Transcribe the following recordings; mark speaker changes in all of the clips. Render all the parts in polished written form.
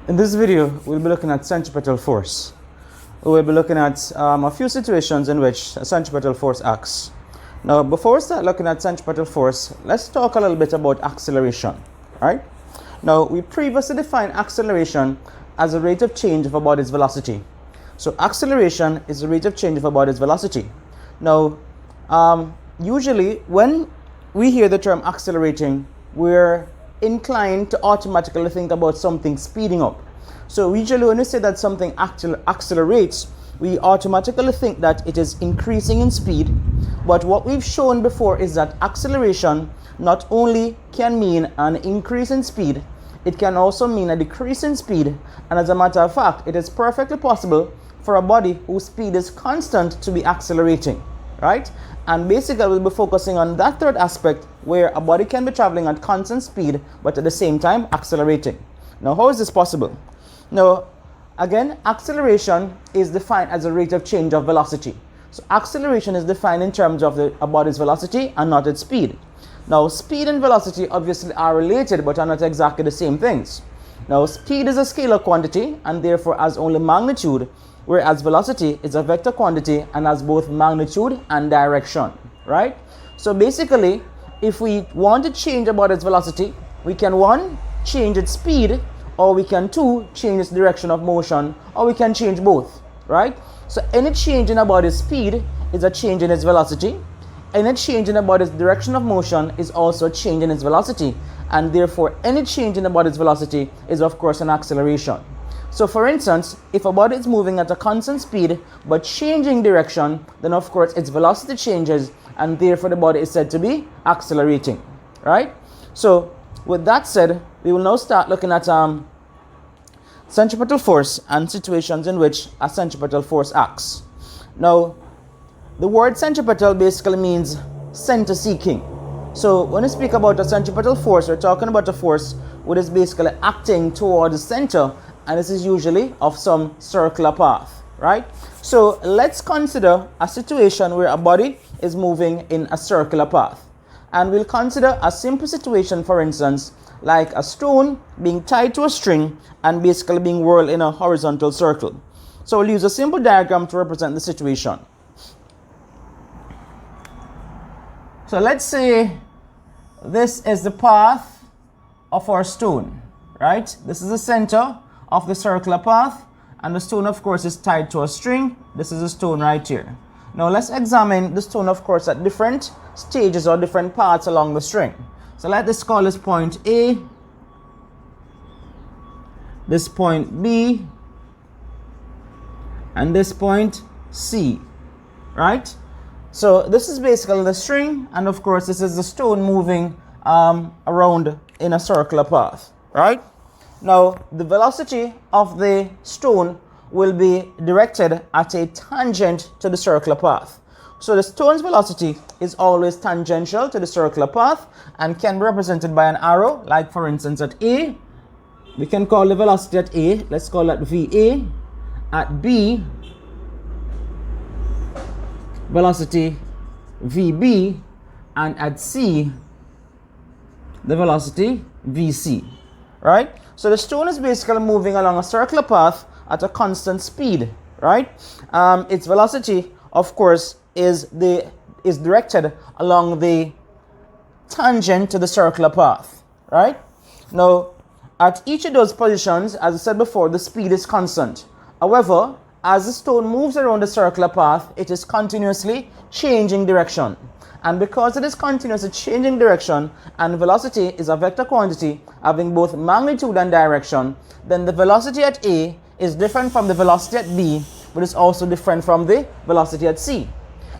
Speaker 1: In this video, we'll be looking at centripetal force. We'll be looking at a few situations in which a centripetal force acts. Now, before we start looking at centripetal force, let's talk a little bit about acceleration. Right? Now, we previously defined acceleration as a rate of change of a body's velocity. So, acceleration is the rate of change of a body's velocity. Now, usually when we hear the term accelerating, we're inclined to automatically think about something speeding up. So usually when we say that something accelerates, we automatically think that it is increasing in speed. But what we've shown before is that acceleration not only can mean an increase in speed, it can also mean a decrease in speed. And as a matter of fact, it is perfectly possible for a body whose speed is constant to be accelerating, right? And basically we'll be focusing on that third aspect where a body can be traveling at constant speed but at the same time accelerating. Now, how is this possible? Now, again, acceleration is defined as a rate of change of velocity. So acceleration is defined in terms of a body's velocity and not its speed. Now, speed and velocity obviously are related but are not exactly the same things. Now, speed is a scalar quantity and therefore has only magnitude, whereas velocity is a vector quantity and has both magnitude and direction, right? So basically, if we want to change a body's velocity, we can, one, change its speed, or we can, two, change its direction of motion, or we can change both, right? So any change in a body's speed is a change in its velocity. Any change in a body's direction of motion is also a change in its velocity, and therefore any change in a body's velocity is of course an acceleration. So for instance, if a body is moving at a constant speed but changing direction, then of course its velocity changes and therefore the body is said to be accelerating, right? So with that said, we will now start looking at centripetal force and situations in which a centripetal force acts. Now, the word centripetal basically means center seeking. So when we speak about a centripetal force, we're talking about a force which is basically acting towards the center, and this is usually of some circular path, right? So let's consider a situation where a body is moving in a circular path. And we'll consider a simple situation, for instance, like a stone being tied to a string and basically being whirled in a horizontal circle. So we'll use a simple diagram to represent the situation. So let's say this is the path of our stone, right? This is the center of the circular path, and the stone of course is tied to a string. This is the stone right here. Now let's examine the stone of course at different stages or different parts along the string. So let's call this point A, this point B, and this point C, right? So this is basically the string, and of course this is the stone moving around in a circular path, right? Now, the velocity of the stone will be directed at a tangent to the circular path. So the stone's velocity is always tangential to the circular path and can be represented by an arrow, like for instance at A, we can call the velocity at A, let's call that VA. At B, velocity VB, and at C, the velocity VC, right? So the stone is basically moving along a circular path at a constant speed, right? Its velocity, of course, is directed along the tangent to the circular path, right? Now, at each of those positions, as I said before, the speed is constant. However, as the stone moves around the circular path, it is continuously changing direction. And because it is continuously changing direction and velocity is a vector quantity having both magnitude and direction, then the velocity at A is different from the velocity at B, but it's also different from the velocity at C.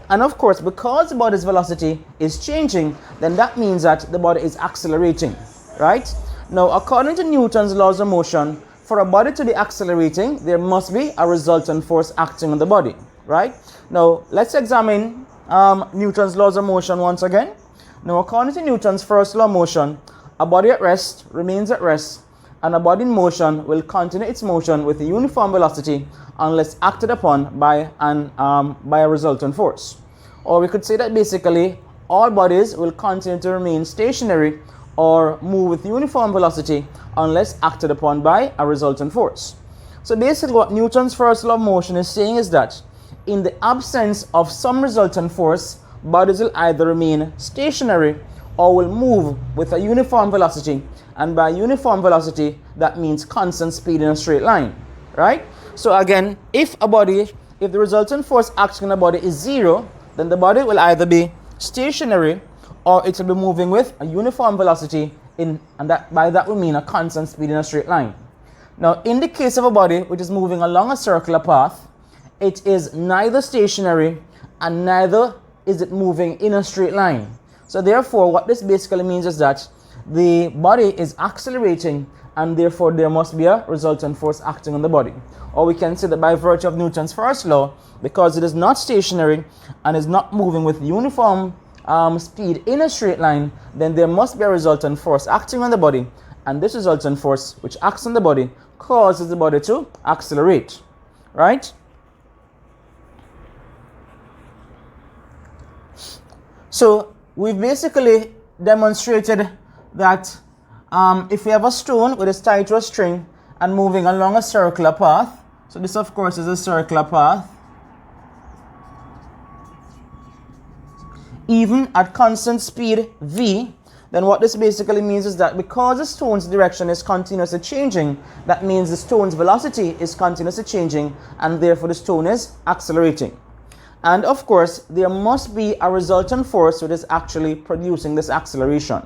Speaker 1: And of course, because the body's velocity is changing, then that means that the body is accelerating, right? Now, according to Newton's laws of motion, for a body to be accelerating, there must be a resultant force acting on the body, right? Now, let's examine Newton's laws of motion once again. Now, according to Newton's first law of motion, a body at rest remains at rest, and a body in motion will continue its motion with a uniform velocity unless acted upon by a resultant force. Or we could say that basically all bodies will continue to remain stationary or move with uniform velocity unless acted upon by a resultant force. So basically what Newton's first law of motion is saying is that in the absence of some resultant force, bodies will either remain stationary or will move with a uniform velocity, and by uniform velocity that means constant speed in a straight line, right? So again, if the resultant force acting on a body is zero, then the body will either be stationary or it will be moving with a uniform velocity, and by that we mean a constant speed in a straight line. Now in the case of a body which is moving along a circular path, it is neither stationary and neither is it moving in a straight line. So therefore what this basically means is that the body is accelerating, and therefore there must be a resultant force acting on the body. Or we can say that by virtue of Newton's first law, because it is not stationary and is not moving with uniform speed in a straight line, then there must be a resultant force acting on the body, and this resultant force which acts on the body causes the body to accelerate, right? So we've basically demonstrated that if we have a stone with is tied to a string and moving along a circular path, so this of course is a circular path, even at constant speed v, then what this basically means is that because the stone's direction is continuously changing, that means the stone's velocity is continuously changing, and therefore the stone is accelerating. And of course, there must be a resultant force which is actually producing this acceleration.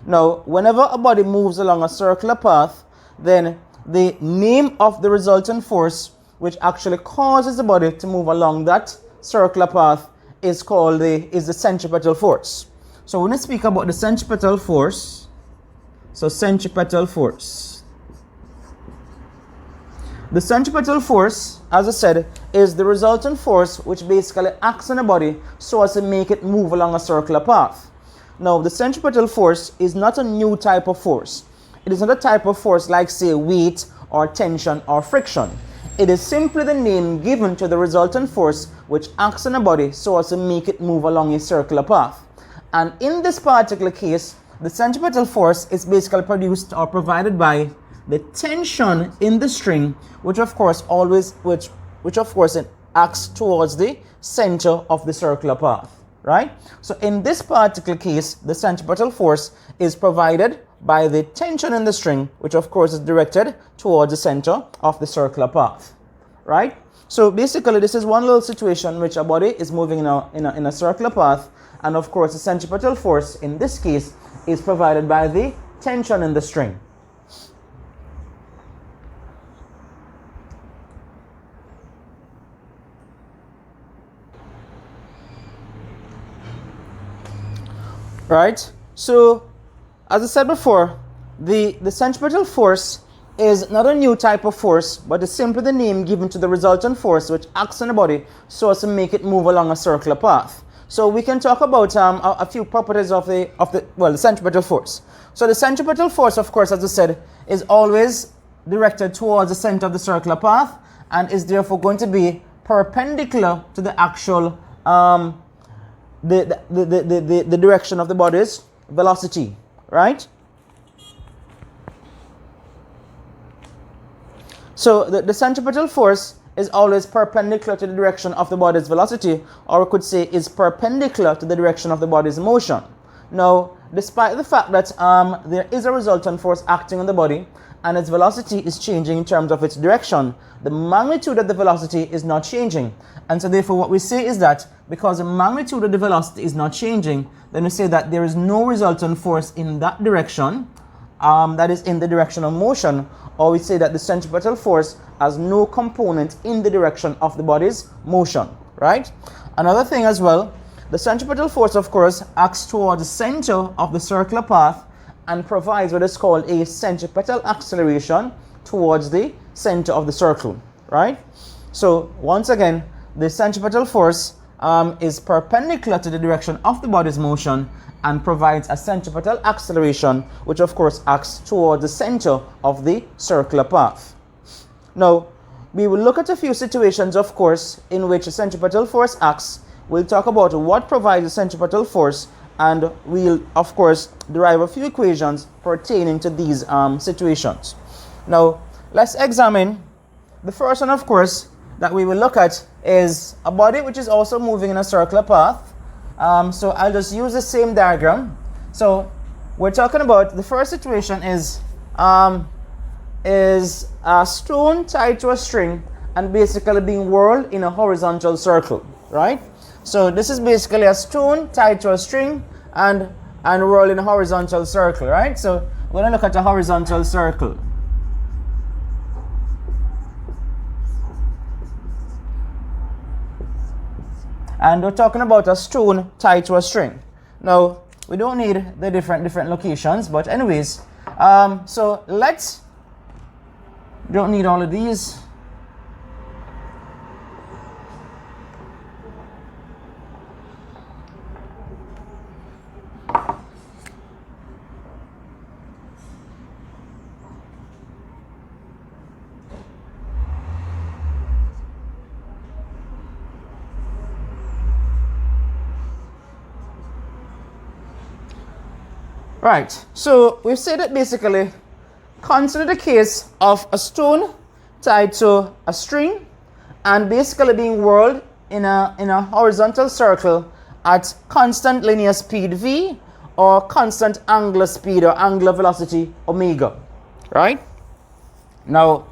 Speaker 1: Now, whenever a body moves along a circular path, then the name of the resultant force which actually causes the body to move along that circular path is called the centripetal force. So when we speak about the centripetal force, so centripetal force. The centripetal force, as I said, is the resultant force which basically acts on a body so as to make it move along a circular path. Now, the centripetal force is not a new type of force. It is not a type of force like, say, weight or tension or friction. It is simply the name given to the resultant force which acts on a body so as to make it move along a circular path. And in this particular case, the centripetal force is basically produced or provided by the tension in the string, which of course it acts towards the center of the circular path, right? So in this particular case, the centripetal force is provided by the tension in the string, which of course is directed towards the center of the circular path, right? So basically this is one little situation in which a body is moving in a circular path, and of course the centripetal force in this case is provided by the tension in the string. Right? So, as I said before, the centripetal force is not a new type of force, but is simply the name given to the resultant force which acts on the body so as to make it move along a circular path. So we can talk about a few properties of the centripetal force. So the centripetal force, of course, as I said, is always directed towards the center of the circular path and is therefore going to be perpendicular to the actual the direction of the body's velocity, right? So the centripetal force is always perpendicular to the direction of the body's velocity, or we could say is perpendicular to the direction of the body's motion. Now, despite the fact that there is a resultant force acting on the body and its velocity is changing in terms of its direction, the magnitude of the velocity is not changing. And so therefore what we say is that because the magnitude of the velocity is not changing, then we say that there is no resultant force in that direction, that is in the direction of motion, or we say that the centripetal force has no component in the direction of the body's motion, right? Another thing as well, the centripetal force, of course, acts towards the center of the circular path and provides what is called a centripetal acceleration towards the center of the circle, right? So once again, the centripetal force is perpendicular to the direction of the body's motion and provides a centripetal acceleration, which of course acts towards the center of the circular path. Now, we will look at a few situations, of course, in which a centripetal force acts. We'll talk about what provides a centripetal force and we'll of course derive a few equations pertaining to these situations. Now let's examine the first one, of course, that we will look at is a body which is also moving in a circular path. So I'll just use the same diagram. So we're talking about the first situation is a stone tied to a string and basically being whirled in a horizontal circle, right? So this is basically a stone tied to a string and whirled in a horizontal circle, right? So we're going to look at a horizontal circle. And we're talking about a stone tied to a string. Now, we don't need the different locations, but anyways, so don't need all of these. Right, so we've said that basically, consider the case of a stone tied to a string and basically being whirled in a horizontal circle at constant linear speed v or constant angular speed or angular velocity omega, right? Now,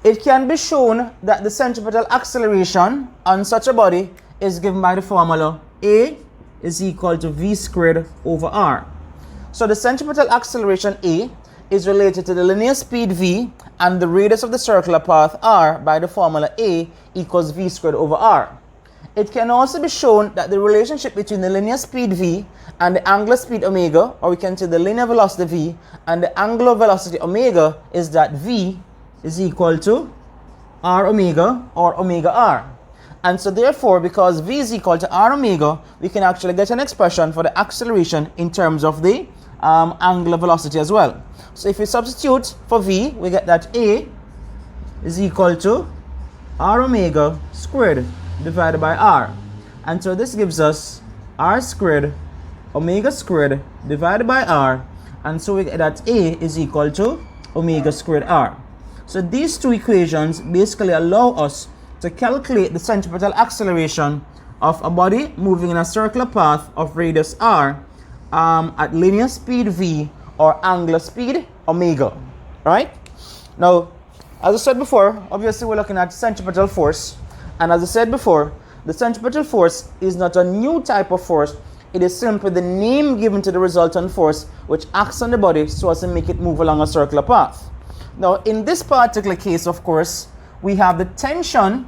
Speaker 1: it can be shown that the centripetal acceleration on such a body is given by the formula A is equal to v squared over r. So the centripetal acceleration A is related to the linear speed v and the radius of the circular path r by the formula A equals v squared over r. It can also be shown that the relationship between the linear speed v and the angular speed omega, or we can say the linear velocity v and the angular velocity omega, is that v is equal to r omega or omega r. And so therefore, because v is equal to r omega, we can actually get an expression for the acceleration in terms of the angular velocity as well. So if we substitute for v, we get that A is equal to r omega squared divided by r. And so this gives us r squared omega squared divided by r. And so we get that A is equal to omega squared r. So these two equations basically allow us to calculate the centripetal acceleration of a body moving in a circular path of radius r at linear speed v or angular speed omega, right? Now, as I said before, obviously we're looking at centripetal force, and as I said before, the centripetal force is not a new type of force. It is simply the name given to the resultant force which acts on the body so as to make it move along a circular path. Now, in this particular case, of course, we have the tension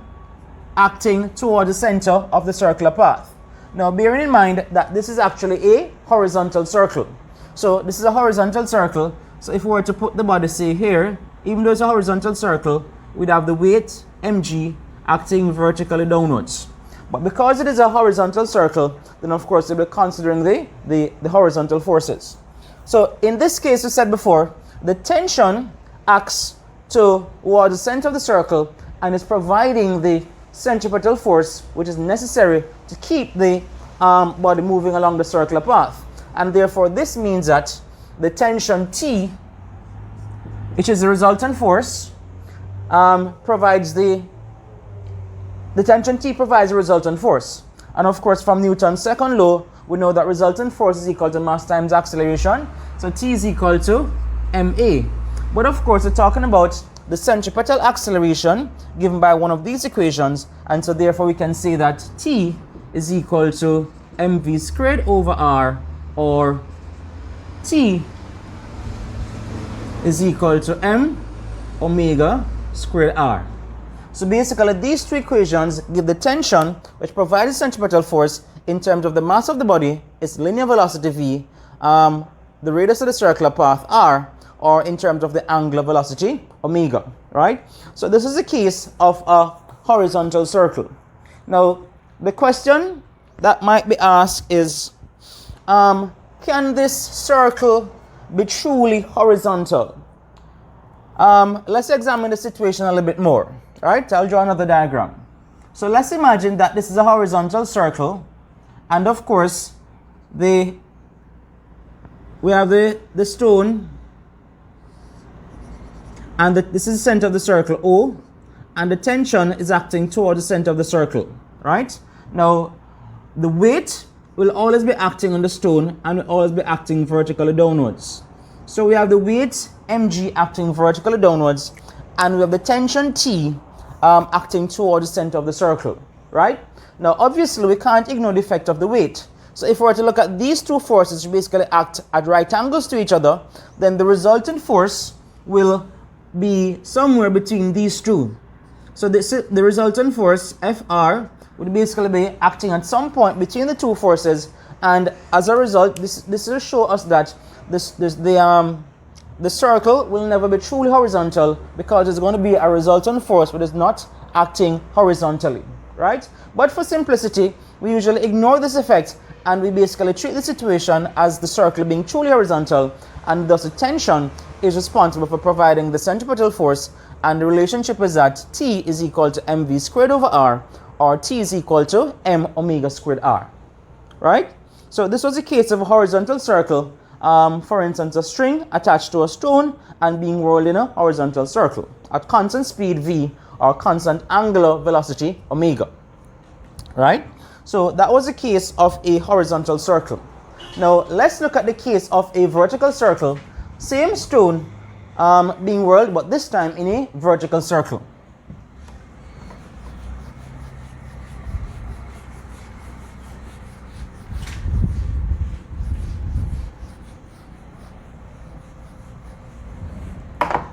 Speaker 1: acting toward the center of the circular path. Now, bearing in mind that this is actually a horizontal circle. So this is a horizontal circle. So if we were to put the body, say here, even though it's a horizontal circle, we'd have the weight mg acting vertically downwards. But because it is a horizontal circle, then of course we'll be considering the horizontal forces. So in this case, we said before, the tension acts toward the center of the circle and is providing the centripetal force which is necessary to keep the body moving along the circular path. And therefore this means that the tension T, which is the resultant force, provides the tension T provides the resultant force. And of course from Newton's second law, we know that resultant force is equal to mass times acceleration. So T is equal to ma. But of course we're talking about the centripetal acceleration given by one of these equations, and so therefore we can say that T is equal to mv squared over r, or T is equal to m omega squared r. So basically these two equations give the tension which provides the centripetal force in terms of the mass of the body, its linear velocity v, the radius of the circular path r, or in terms of the angular velocity omega, right? So this is a case of a horizontal circle. Now, the question that might be asked is, can this circle be truly horizontal? Let's examine the situation a little bit more, right? I'll draw another diagram. So let's imagine that this is a horizontal circle, And of course, we have the stone, and this is the center of the circle O, and the tension is acting toward the center of the circle, right? Now, the weight will always be acting on the stone and will always be acting vertically downwards. So we have the weight mg acting vertically downwards, and we have the tension T acting toward the center of the circle, right? Now, obviously, we can't ignore the effect of the weight. So if we were to look at these two forces which basically act at right angles to each other, then the resultant force will be somewhere between these two. So the resultant force, Fr, would basically be acting at some point between the two forces, and as a result, this will show us that the circle will never be truly horizontal, because it's going to be a resultant force but is not acting horizontally, right? But for simplicity, we usually ignore this effect, and we basically treat the situation as the circle being truly horizontal, and thus the tension is responsible for providing the centripetal force, and the relationship is that T is equal to mv squared over r, or T is equal to m omega squared r, right? So this was a case of a horizontal circle, for instance, a string attached to a stone and being whirled in a horizontal circle at constant speed v, or constant angular velocity omega, right? So that was a case of a horizontal circle. Now let's look at the case of a vertical circle. Same stone being whirled, but this time in a vertical circle.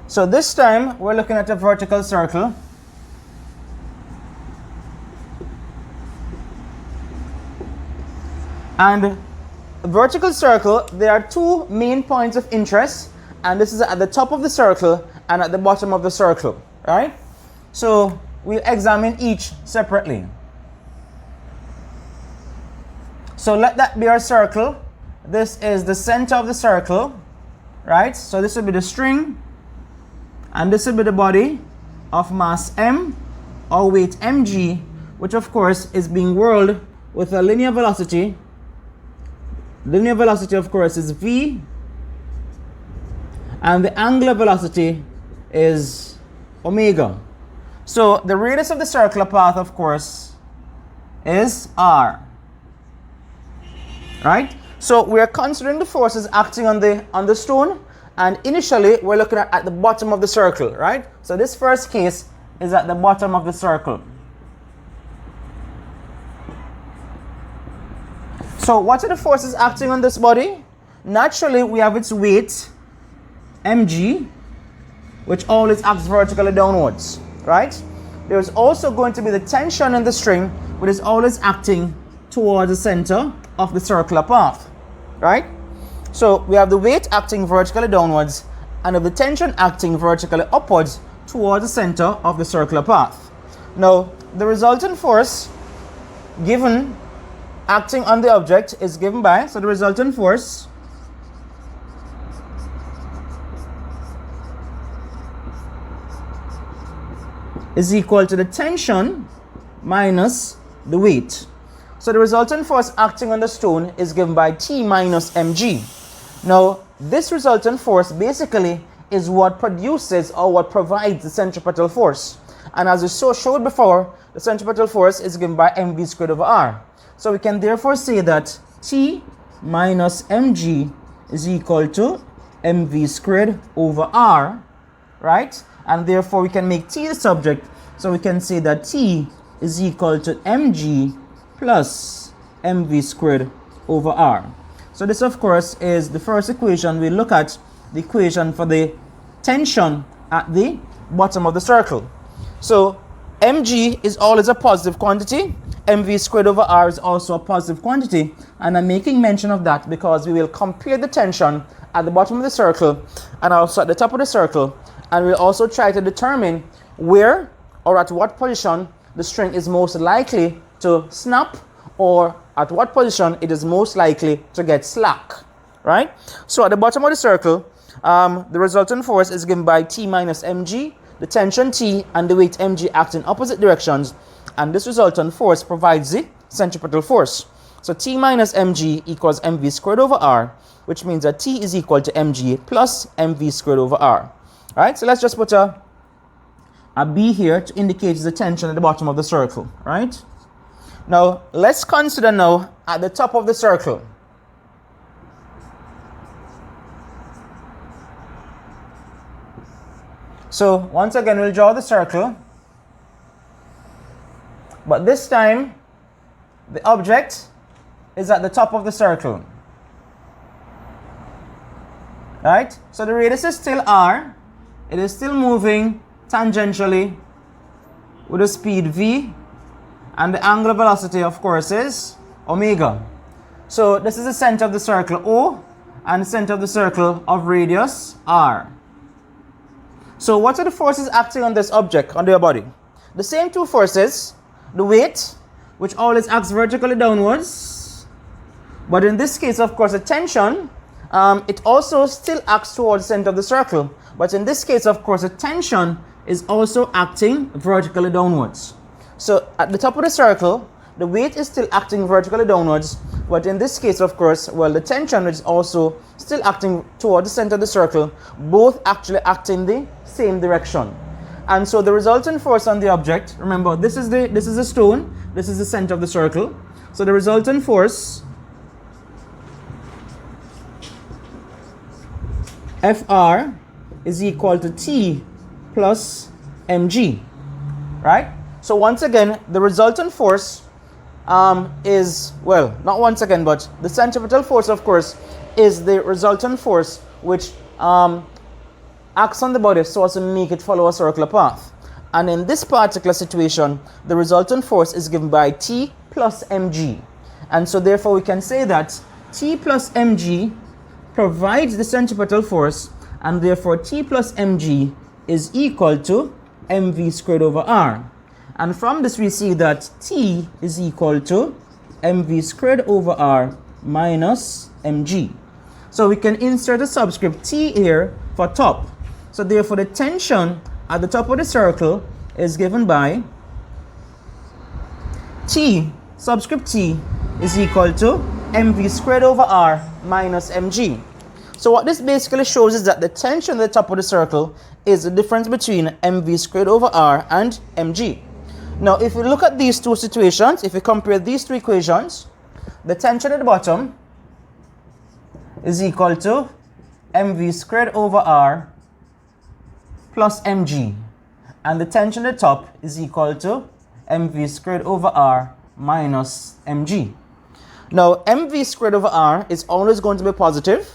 Speaker 1: So this time we're looking at a vertical circle. And a vertical circle, there are two main points of interest, and this is at the top of the circle and at the bottom of the circle, right? So we'll examine each separately. So let that be our circle. This is the center of the circle, right? So this will be the string, and this will be the body of mass m, or weight mg, which of course is being whirled with a linear velocity. Linear velocity, of course, is v, and the angular velocity is omega. So the radius of the circular path, of course, is r, right? So we are considering the forces acting on the stone, and initially we're looking at the bottom of the circle, right? So this first case is at the bottom of the circle. So what are the forces acting on this body? Naturally, we have its weight, mg, which always acts vertically downwards, right? There's also going to be the tension in the string, which is always acting towards the center of the circular path, right? So we have the weight acting vertically downwards, and of the tension acting vertically upwards towards the center of the circular path. Now, the resultant force given acting on the object is given by, so the resultant force is equal to the tension minus the weight. So the resultant force acting on the stone is given by T minus mg. Now, this resultant force basically is what produces or what provides the centripetal force. And as we showed before, the centripetal force is given by mv squared over r. So we can therefore say that T minus mg is equal to mv squared over r, right? And therefore we can make T the subject. So we can say that T is equal to mg plus mv squared over r. So this, of course, is the first equation. We look at the equation for the tension at the bottom of the circle. So mg is always a positive quantity. mv squared over r is also a positive quantity, and I'm making mention of that because we will compare the tension at the bottom of the circle and also at the top of the circle, and we'll also try to determine where or at what position the string is most likely to snap, or at what position it is most likely to get slack, right? So at the bottom of the circle, the resultant force is given by T minus mg, the tension T and the weight mg act in opposite directions, and this resultant force provides the centripetal force. So T minus mg equals mv squared over r, which means that T is equal to mg plus mv squared over r. Right? So let's just put a B here to indicate the tension at the bottom of the circle. Right? Now, let's consider now at the top of the circle. So, once again, we'll draw the circle. But this time, the object is at the top of the circle. Right? So, the radius is still r. It is still moving tangentially with a speed v. And the angular velocity, of course, is omega. So, this is the center of the circle O and the center of the circle of radius r. So what are the forces acting on this object, on their body? The same two forces, the weight, which always acts vertically downwards, but in this case, of course, the tension, it also still acts towards the center of the circle, but in this case, of course, the tension is also acting vertically downwards. So at the top of the circle, the weight is still acting vertically downwards, but in this case, of course, well, the tension is also still acting toward the center of the circle, both actually act in the same direction. And so the resultant force on the object, remember, this is the stone, this is the center of the circle. So the resultant force, Fr, is equal to T plus mg, right? So once again, the resultant force is, well, not once again, but the centripetal force, of course, is the resultant force which acts on the body so as to make it follow a circular path. And in this particular situation, the resultant force is given by T plus mg. And so therefore we can say that T plus mg provides the centripetal force, and therefore T plus mg is equal to mv squared over r. And from this we see that T is equal to mv squared over r minus mg. So we can insert a subscript T here for top. So therefore the tension at the top of the circle is given by T, subscript T, is equal to mv squared over r minus mg. So what this basically shows is that the tension at the top of the circle is the difference between mv squared over r and mg. Now, if we look at these two situations, if we compare these two equations, the tension at the bottom is equal to mv squared over r plus mg, and the tension at the top is equal to mv squared over r minus mg. Now, mv squared over r is always going to be positive,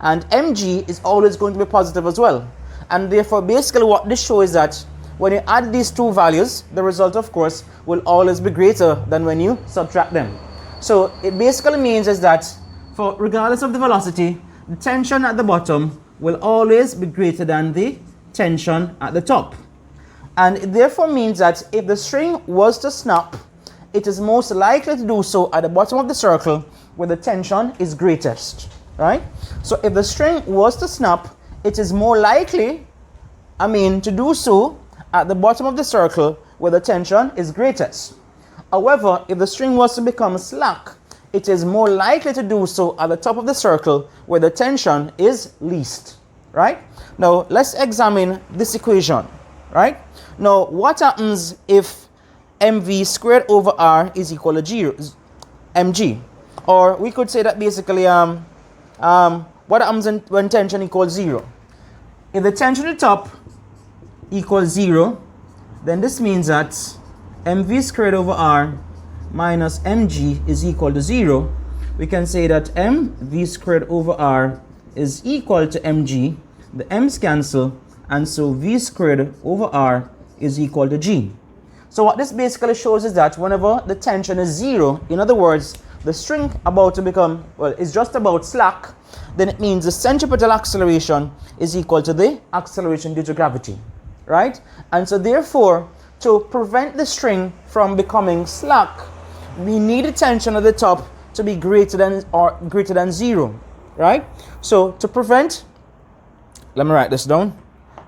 Speaker 1: and mg is always going to be positive as well. And therefore, basically what this shows is that when you add these two values, the result, of course, will always be greater than when you subtract them. So it basically means is that for regardless of the velocity, the tension at the bottom will always be greater than the tension at the top. And it therefore means that if the string was to snap, it is most likely to do so at the bottom of the circle where the tension is greatest, right? So if the string was to snap, it is more likely, to do so at the bottom of the circle where the tension is greatest. However, if the string was to become slack, it is more likely to do so at the top of the circle where the tension is least, right? Now, let's examine this equation, right? Now, what happens if mv squared over r is equal to mg? Or we could say that basically, what happens when tension equals 0? If the tension at the top equals 0, then this means that mv squared over r minus mg is equal to 0. We can say that mv squared over r is equal to mg. The m's cancel, and so v squared over r is equal to g. So what this basically shows is that whenever the tension is 0, in other words, the string about to become, well, is just about slack, then it means the centripetal acceleration is equal to the acceleration due to gravity, right? And so therefore, to prevent the string from becoming slack, we need the tension at the top to be greater than 0, right? So to prevent, let me write this down.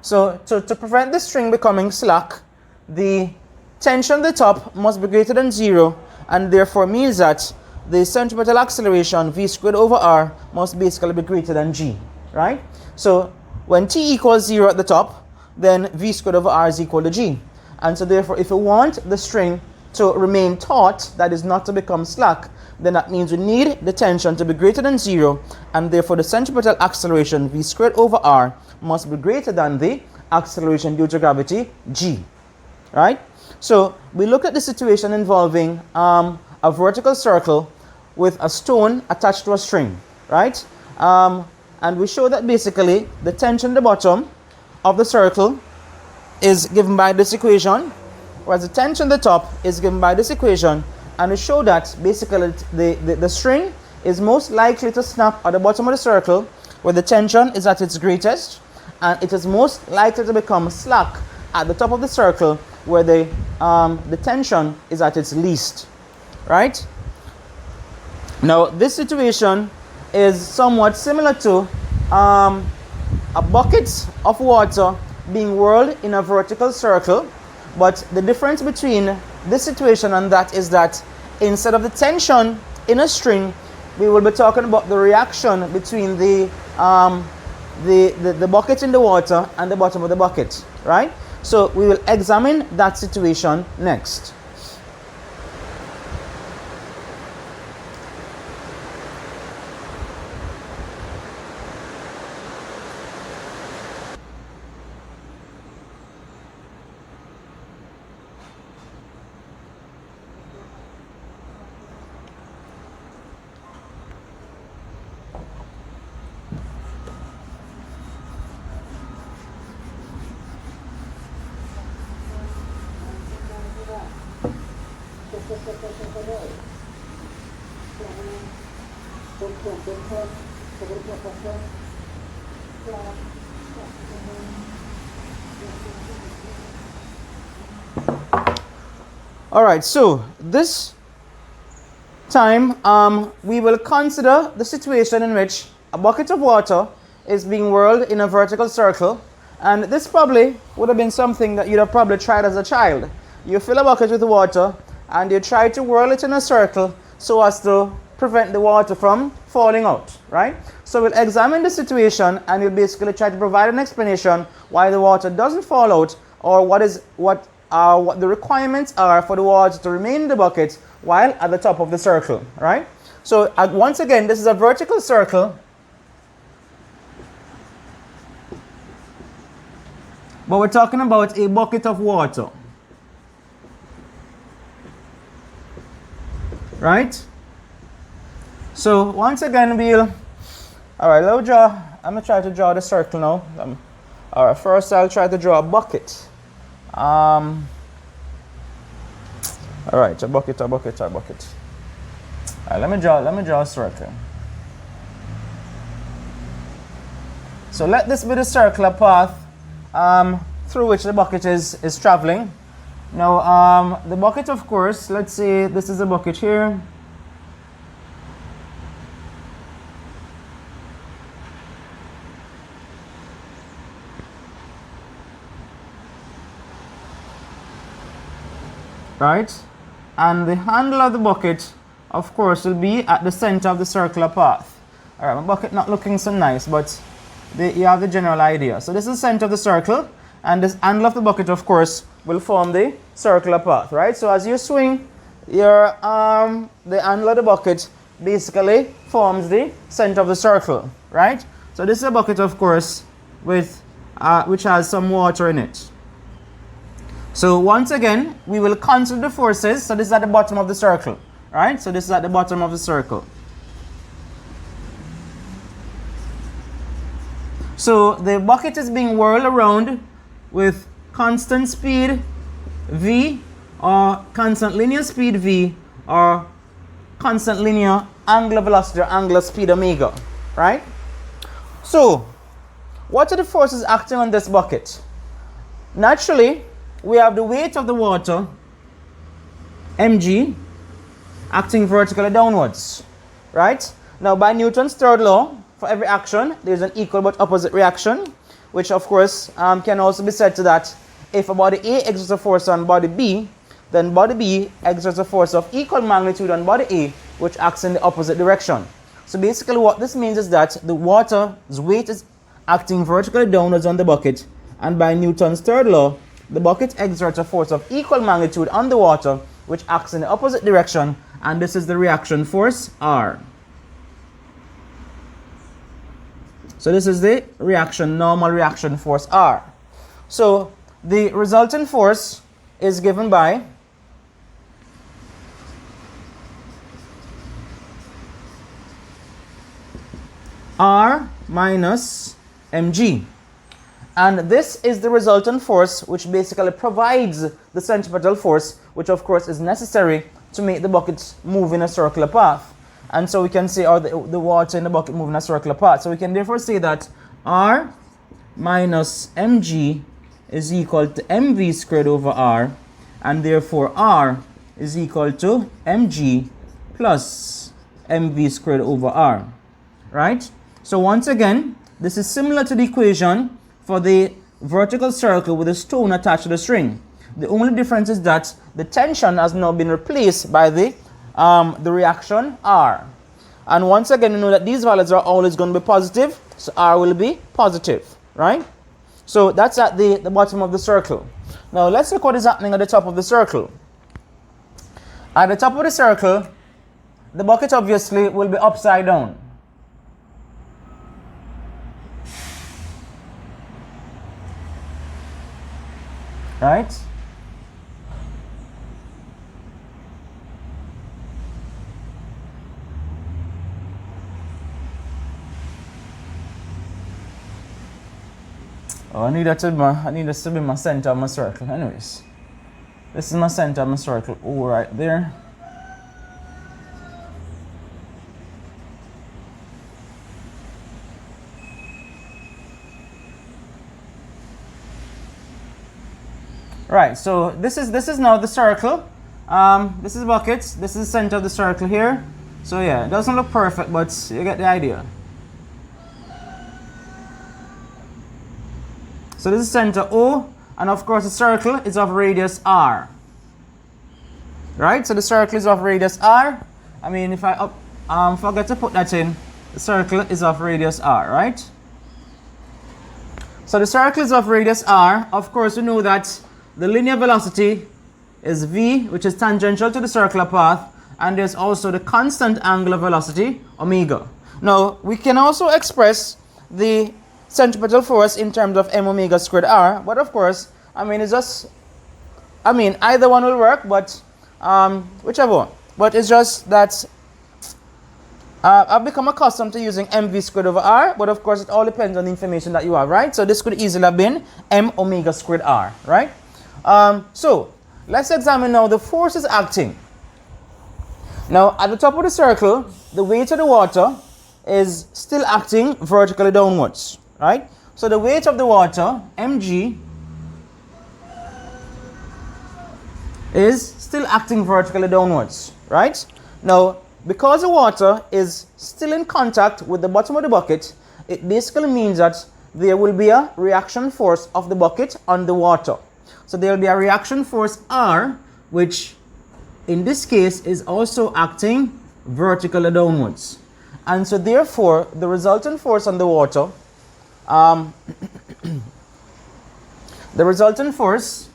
Speaker 1: So to prevent the string becoming slack, the tension at the top must be greater than 0, and therefore means that the centripetal acceleration v squared over r must basically be greater than g, right? So when t equals 0 at the top, then v squared over r is equal to g. And so therefore, if we want the string to remain taut, that is not to become slack, then that means we need the tension to be greater than 0, and therefore the centripetal acceleration v squared over r must be greater than the acceleration due to gravity g, right? So we look at the situation involving a vertical circle with a stone attached to a string, right? And we show that basically the tension at the bottom of the circle is given by this equation, whereas the tension at the top is given by this equation, and we show that basically the string is most likely to snap at the bottom of the circle where the tension is at its greatest, and it is most likely to become slack at the top of the circle where the tension is at its least, right? Now this situation is somewhat similar to a bucket of water being whirled in a vertical circle, but the difference between this situation and that is that instead of the tension in a string, we will be talking about the reaction between the bucket in the water and the bottom of the bucket, right? So we will examine that situation next. All right, so this time we will consider the situation in which a bucket of water is being whirled in a vertical circle, and this probably would have been something that you'd have probably tried as a child. You fill a bucket with water and you try to whirl it in a circle so as to prevent the water from falling out, right? So we'll examine the situation and we'll basically try to provide an explanation why the water doesn't fall out, or what the requirements are for the water to remain in the bucket while at the top of the circle, right? So once again, this is a vertical circle, but we're talking about a bucket of water, right? So once again, all right, I'm gonna try to draw the circle now. All right, first I'll try to draw a bucket. All right, a bucket. All right, let me draw a circle. So let this be the circular path through which the bucket is traveling. Now, the bucket, of course, let's say this is a bucket here. Right? And the handle of the bucket, of course, will be at the center of the circular path. All right, my bucket not looking so nice, but you have the general idea. So this is the center of the circle, and this handle of the bucket, of course, will form the circular path, right? So as you swing your arm, the handle of the bucket basically forms the center of the circle, right? So this is a bucket, of course, with which has some water in it. So once again, we will consider the forces. So this is at the bottom of the circle, right? So this is at the bottom of the circle. So the bucket is being whirled around with constant speed v, or constant linear speed v, or constant linear angular velocity or angular speed omega, right? So what are the forces acting on this bucket? Naturally, we have the weight of the water, mg, acting vertically downwards, right? Now, by Newton's third law, for every action, there's an equal but opposite reaction, which of course can also be said to that if a body A exerts a force on body B, then body B exerts a force of equal magnitude on body A, which acts in the opposite direction. So basically what this means is that the water's weight is acting vertically downwards on the bucket, and by Newton's third law, the bucket exerts a force of equal magnitude on the water, which acts in the opposite direction, and this is the reaction force R. So this is the normal reaction force R. So the resultant force is given by R minus mg. And this is the resultant force, which basically provides the centripetal force, which of course is necessary to make the bucket move in a circular path. And so we can say, or the water in the bucket move in a circular path. So we can therefore say that R minus mg is equal to mv squared over R, and therefore R is equal to mg plus mv squared over R, right? So once again, this is similar to the equation for the vertical circle with a stone attached to the string. The only difference is that the tension has now been replaced by the reaction R. And once again, you know that these values are always going to be positive, so R will be positive, right? So that's at the bottom of the circle. Now let's look what is happening at the top of the circle. At the top of the circle, the bucket obviously will be upside down. Right? Oh, I need this to be my center of my circle. Anyways, this is my center of my circle. Oh, right there. Right, so this is now the circle. This is buckets. This is the center of the circle here. So yeah, it doesn't look perfect, but you get the idea. So this is center O, and of course the circle is of radius R. Right, so the circle is of radius R. I mean, if I forget to put that in, the circle is of radius R, right? So the circle is of radius R. Of course, we know that the linear velocity is v, which is tangential to the circular path, and there's also the constant angular velocity, omega. Now, we can also express the centripetal force in terms of m omega squared r, but of course, I mean, it's just, I mean, either one will work, but whichever one. But it's just that I've become accustomed to using mv squared over r, but of course, it all depends on the information that you have, right? So this could easily have been m omega squared r, right? So let's examine now the forces acting. Now, at the top of the circle, the weight of the water is still acting vertically downwards, right? So the weight of the water, mg, is still acting vertically downwards, right? Now, because the water is still in contact with the bottom of the bucket, it basically means that there will be a reaction force of the bucket on the water. So there will be a reaction force R, which in this case is also acting vertically downwards. And so therefore, the resultant force on the water, the resultant force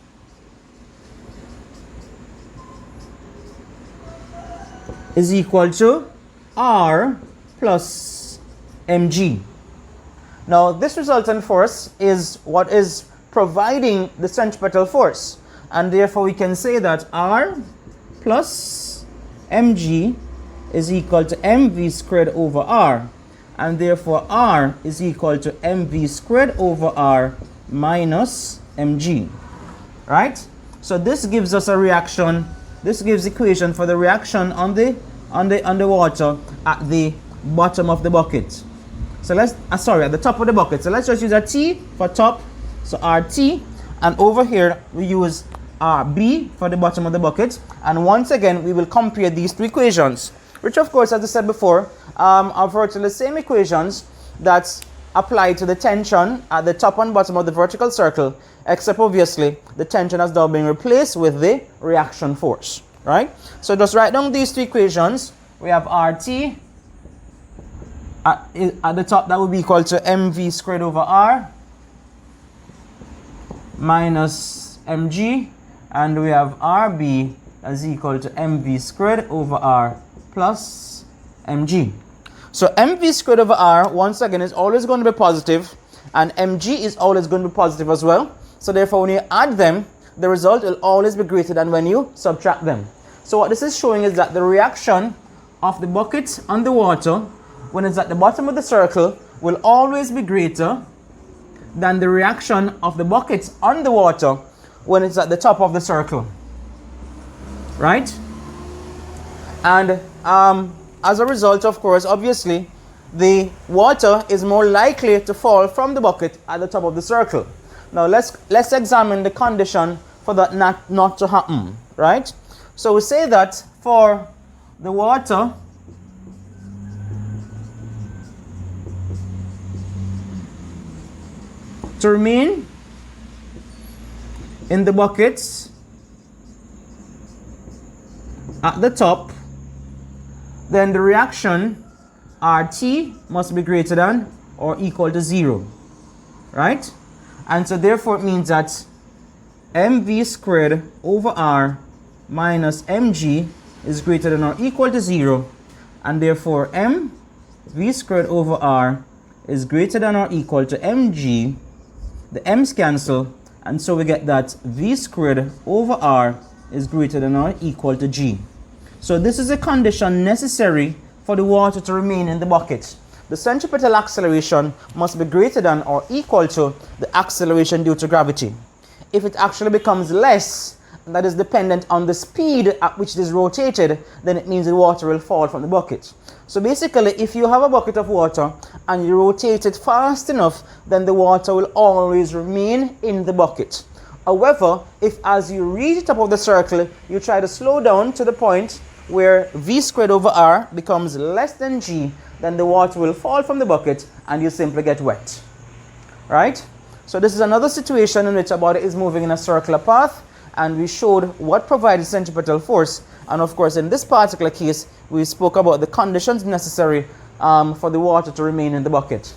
Speaker 1: is equal to R plus mg. Now, this resultant force is what is providing the centripetal force, and therefore we can say that R plus mg is equal to mv squared over r, and therefore R is equal to mv squared over r minus mg, right? So this gives us a reaction. This gives equation for the reaction on the water at the bottom of the bucket. So let's at the top of the bucket. So let's just use a T for top. So RT, and over here we use RB for the bottom of the bucket. And once again, we will compare these two equations, which of course, as I said before, are virtually the same equations that applied to the tension at the top and bottom of the vertical circle, except obviously the tension has now been replaced with the reaction force, right? So just write down these two equations. We have RT at the top, that would be equal to mv squared over r minus mg, and we have rb as equal to mv squared over r plus mg. So mv squared over r, once again, is always going to be positive, and mg is always going to be positive as well. So therefore, when you add them, the result will always be greater than when you subtract them. So what this is showing is that the reaction of the bucket on the water, when it's at the bottom of the circle, will always be greater than the reaction of the bucket on the water when it's at the top of the circle, right? And as a result, of course, obviously, the water is more likely to fall from the bucket at the top of the circle. Now let's examine the condition for that not to happen, right? So we say that for the water to remain in the buckets at the top, then the reaction RT must be greater than or equal to 0, right? And so therefore it means that mv squared over r minus mg is greater than or equal to 0, and therefore mv squared over r is greater than or equal to mg. The m's cancel, and so we get that v squared over r is greater than or equal to g. So this is a condition necessary for the water to remain in the bucket. The centripetal acceleration must be greater than or equal to the acceleration due to gravity. If it actually becomes less, and that is dependent on the speed at which it is rotated, then it means the water will fall from the bucket. So basically, if you have a bucket of water and you rotate it fast enough, then the water will always remain in the bucket. However, if as you reach the top of the circle, you try to slow down to the point where v squared over r becomes less than g, then the water will fall from the bucket and you simply get wet, right? So this is another situation in which a body is moving in a circular path, and we showed what provides centripetal force. And of course, in this particular case, we spoke about the conditions necessary for the water to remain in the bucket.